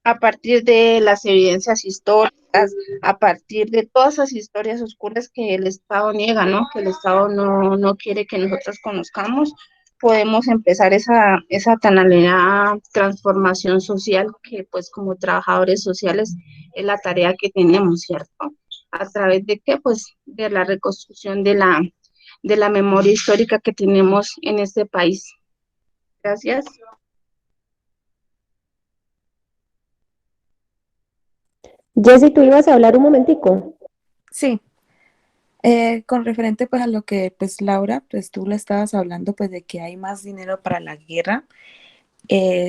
a partir de las evidencias históricas, a partir de todas esas historias oscuras que el Estado niega, ¿no? Que el Estado no quiere que nosotros conozcamos, podemos empezar esa tan anhelada transformación social que pues como trabajadores sociales es la tarea que tenemos, ¿cierto? ¿A través de qué? Pues de la reconstrucción de la memoria histórica que tenemos en este país. Gracias. Jessy, tú ibas a hablar un momentico. sí, con referente pues a lo que pues Laura, pues tú le estabas hablando pues de que hay más dinero para la guerra.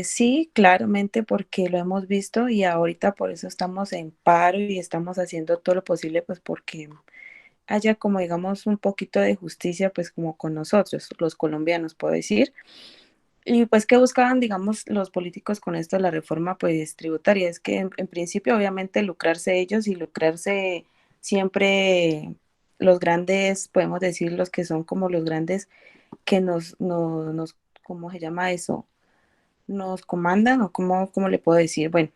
Sí, claramente porque lo hemos visto y ahorita por eso estamos en paro y estamos haciendo todo lo posible pues porque haya como digamos un poquito de justicia pues como con nosotros, los colombianos puedo decir. Y pues que buscaban digamos los políticos con esto de la reforma pues tributaria, es que en principio obviamente lucrarse ellos y lucrarse siempre los grandes, podemos decir los que son como los grandes que nos ¿cómo se llama eso? Nos comandan o cómo le puedo decir, bueno,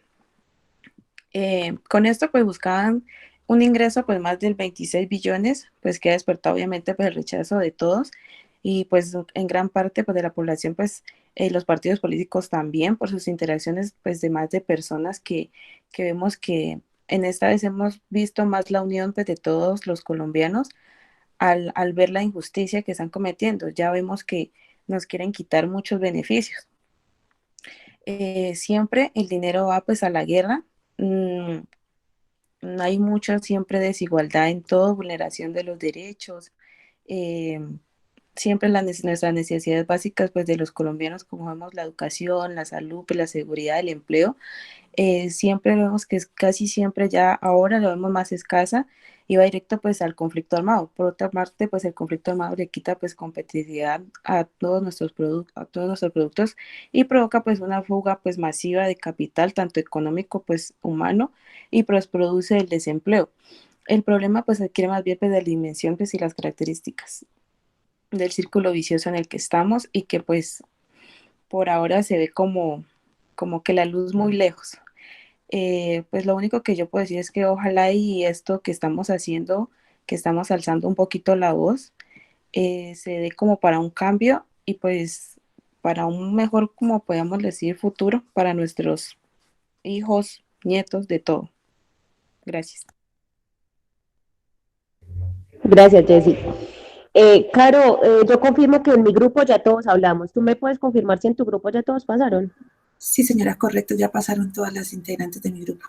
con esto pues buscaban un ingreso pues más del 26 billones, pues que ha despertado obviamente pues el rechazo de todos y pues en gran parte pues de la población pues los partidos políticos también, por sus interacciones pues de más de personas que vemos que en esta vez hemos visto más la unión pues de todos los colombianos al ver la injusticia que están cometiendo. Ya vemos que nos quieren quitar muchos beneficios. Siempre el dinero va pues a la guerra. Hay mucha siempre desigualdad en todo, vulneración de los derechos. eh, Siempre nuestras necesidades básicas pues de los colombianos, como vemos la educación, la salud, pues, la seguridad, el empleo, siempre vemos que es casi siempre ya ahora lo vemos más escasa y va directo pues al conflicto armado. Por otra parte, pues el conflicto armado le quita pues competitividad a todos nuestros productos y provoca pues una fuga pues masiva de capital, tanto económico pues humano, y pues produce el desempleo. El problema pues adquiere más bien pues de la dimensión pues y las características del círculo vicioso en el que estamos y que pues por ahora se ve como que la luz muy lejos. Pues lo único que yo puedo decir es que ojalá y esto que estamos haciendo, que estamos alzando un poquito la voz, se dé como para un cambio y pues para un mejor, como podemos decir, futuro para nuestros hijos, nietos, de todo. Gracias. Gracias, Jessy. Caro, yo confirmo que en mi grupo ya todos hablamos. ¿Tú me puedes confirmar si en tu grupo ya todos pasaron? Sí, señora, correcto, ya pasaron todas las integrantes de mi grupo.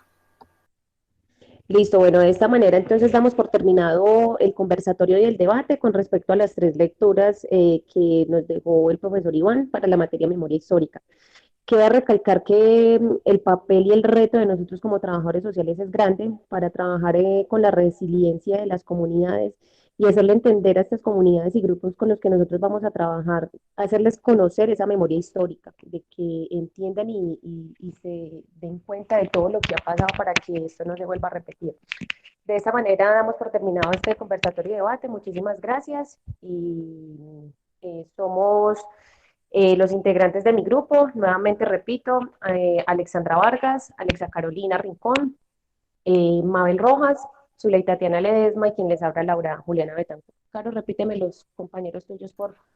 Listo, bueno, de esta manera entonces damos por terminado el conversatorio y el debate con respecto a las tres lecturas que nos dejó el profesor Iván para la materia memoria histórica. Queda recalcar que el papel y el reto de nosotros como trabajadores sociales es grande para trabajar con la resiliencia de las comunidades y hacerle entender a estas comunidades y grupos con los que nosotros vamos a trabajar, hacerles conocer esa memoria histórica, de que entiendan y se den cuenta de todo lo que ha pasado para que esto no se vuelva a repetir. De esta manera damos por terminado este conversatorio y debate. Muchísimas gracias y somos los integrantes de mi grupo. Nuevamente repito, Alexandra Vargas, Alexa Carolina Rincón, Mabel Rojas, Zuley Tatiana Ledesma y quien les habla Laura Juliana Betancourt. Caro, repíteme los compañeros tuyos, por favor.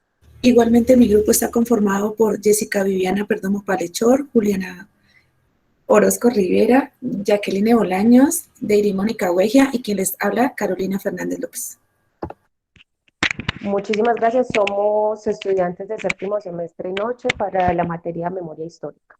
Igualmente mi grupo está conformado por Jessica Viviana Perdomo Palechor, Juliana Orozco Rivera, Jacqueline Bolaños, Deiri Mónica Huegia y quien les habla Carolina Fernández López. Muchísimas gracias. Somos estudiantes de séptimo semestre noche para la materia Memoria Histórica.